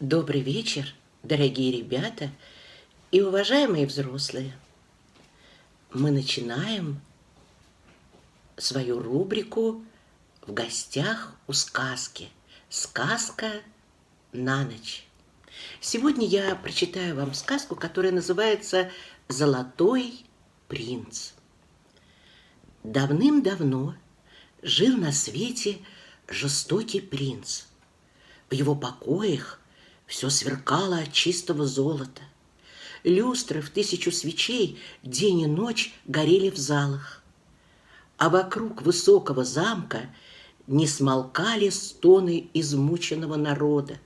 Добрый вечер, дорогие ребята и уважаемые взрослые. Мы начинаем свою рубрику «В гостях у сказки». Сказка на ночь. Сегодня я прочитаю вам сказку, которая называется «Золотой принц». Давным-давно жил на свете жестокий принц. В его покоях все сверкало от чистого золота. Люстры в 1000 свечей день и ночь горели в залах. А вокруг высокого замка не смолкали стоны измученного народа.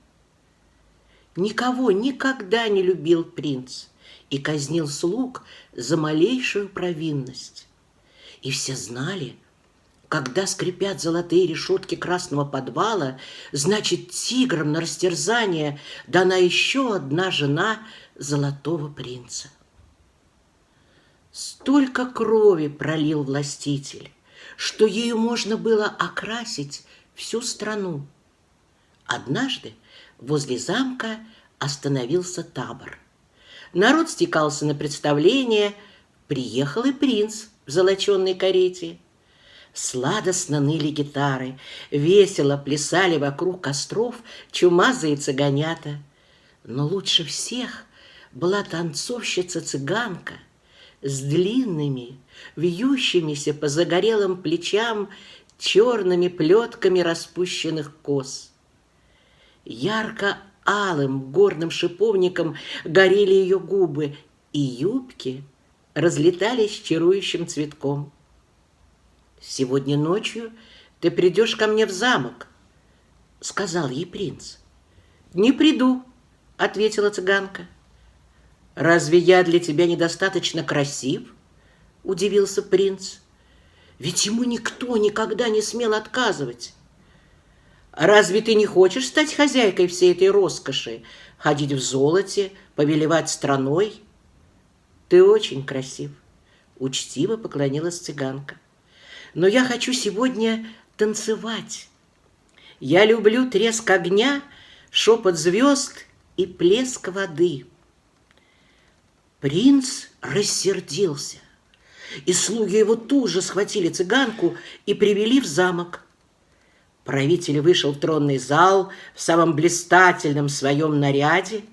Никого никогда не любил принц и казнил слуг за малейшую провинность. И все знали, когда скрипят золотые решетки красного подвала, значит, тиграм на растерзание дана еще одна жена золотого принца. Столько крови пролил властитель, что ею можно было окрасить всю страну. Однажды возле замка остановился табор. Народ стекался на представление, приехал и принц в золоченой карете. Сладостно ныли гитары, весело плясали вокруг костров чумазые цыганята. Но лучше всех была танцовщица-цыганка с длинными, вьющимися по загорелым плечам черными плетками распущенных кос. Ярко-алым горным шиповником горели ее губы, и юбки разлетались чарующим цветком. «Сегодня ночью ты придешь ко мне в замок», — сказал ей принц. «Не приду», — ответила цыганка. «Разве я для тебя недостаточно красив?» — удивился принц. «Ведь ему никто никогда не смел отказывать». «Разве ты не хочешь стать хозяйкой всей этой роскоши, ходить в золоте, повелевать страной?» «Ты очень красив», — учтиво поклонилась цыганка. «Но я хочу сегодня танцевать. Я люблю треск огня, шепот звезд и плеск воды». Принц рассердился, и слуги его тут же схватили цыганку и привели в замок. Правитель вышел в тронный зал в самом блистательном своем наряде,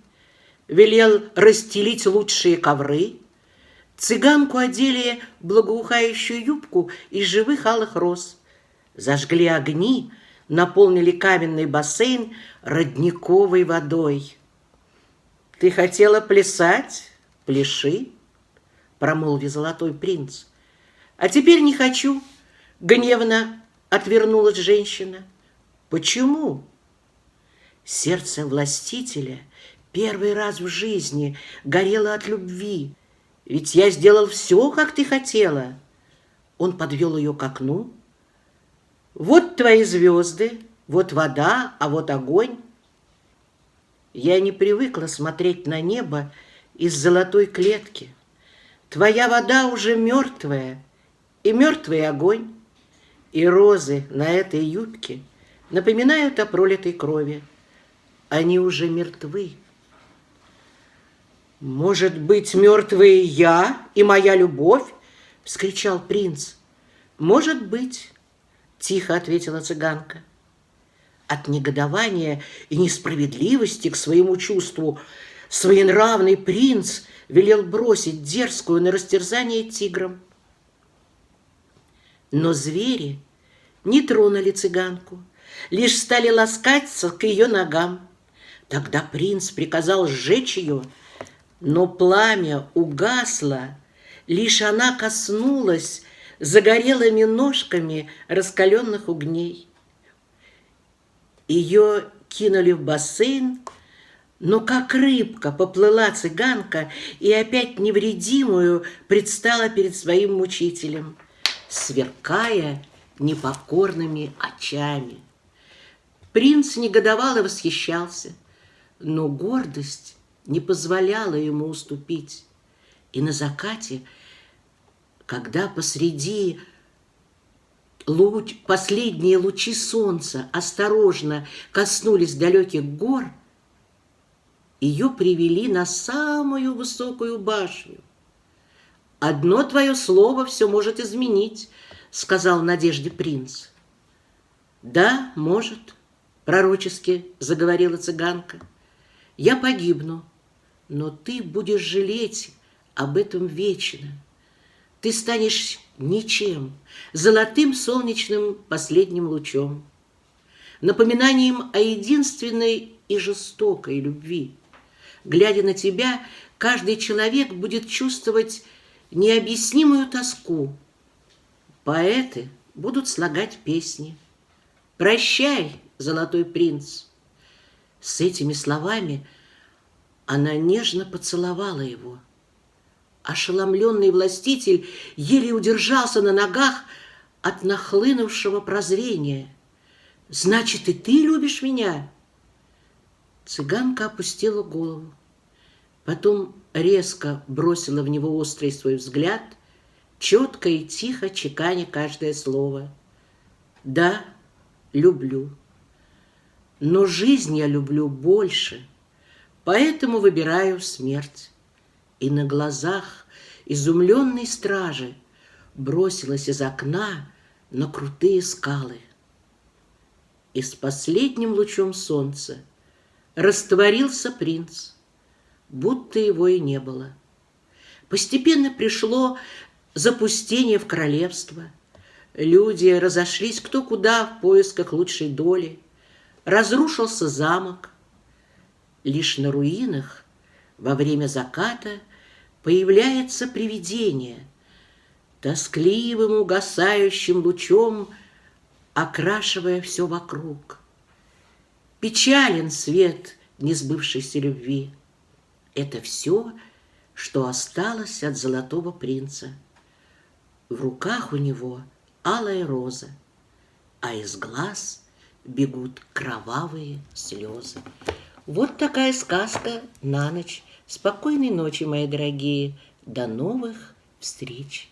велел расстелить лучшие ковры. Цыганку одели в благоухающую юбку из живых алых роз, зажгли огни, наполнили каменный бассейн родниковой водой. «Ты хотела плясать? Пляши», — промолвил золотой принц. «А теперь не хочу», — гневно отвернулась женщина. «Почему?» Сердце властителя первый раз в жизни горело от любви. «Ведь я сделал все, как ты хотела». Он подвел ее к окну. «Вот твои звезды, вот вода, а вот огонь». «Я не привыкла смотреть на небо из золотой клетки. Твоя вода уже мертвая, и мертвый огонь, и розы на этой юбке напоминают о пролитой крови. Они уже мертвы». «Может быть, мертвые я и моя любовь?» — вскричал принц. «Может быть», — тихо ответила цыганка. От негодования и несправедливости к своему чувству своенравный принц велел бросить дерзкую на растерзание тиграм. Но звери не тронули цыганку, лишь стали ласкаться к ее ногам. Тогда принц приказал сжечь ее, но пламя угасло, лишь она коснулась загорелыми ножками раскаленных угней. Ее кинули в бассейн, но как рыбка поплыла цыганка и опять невредимую предстала перед своим мучителем, сверкая непокорными очами. Принц негодовал и восхищался, но гордость не позволяла ему уступить. И на закате, когда посреди последние лучи солнца осторожно коснулись далеких гор, ее привели на самую высокую башню. «Одно твое слово все может изменить», — сказал в надежде принц. «Да, может», — пророчески заговорила цыганка. «Я погибну, но ты будешь жалеть об этом вечно. Ты станешь ничем, золотым солнечным последним лучом, напоминанием о единственной и жестокой любви. Глядя на тебя, каждый человек будет чувствовать необъяснимую тоску. Поэты будут слагать песни. Прощай, золотой принц». С этими словами она нежно поцеловала его. Ошеломленный властитель еле удержался на ногах от нахлынувшего прозрения. «Значит, и ты любишь меня?» Цыганка опустила голову, потом резко бросила в него острый свой взгляд, четко и тихо чеканя каждое слово. «Да, люблю. Но жизнь я люблю больше, поэтому выбираю смерть». И на глазах изумленной стражи бросилась из окна на крутые скалы. И с последним лучом солнца растворился принц, будто его и не было. Постепенно пришло запустение в королевство. Люди разошлись кто куда в поисках лучшей доли. Разрушился замок. Лишь на руинах во время заката появляется привидение, тоскливым угасающим лучом окрашивая все вокруг. Печален свет несбывшейся любви. Это все, что осталось от золотого принца. В руках у него алая роза, а из глаз бегут кровавые слезы. Вот такая сказка на ночь. Спокойной ночи, мои дорогие. До новых встреч!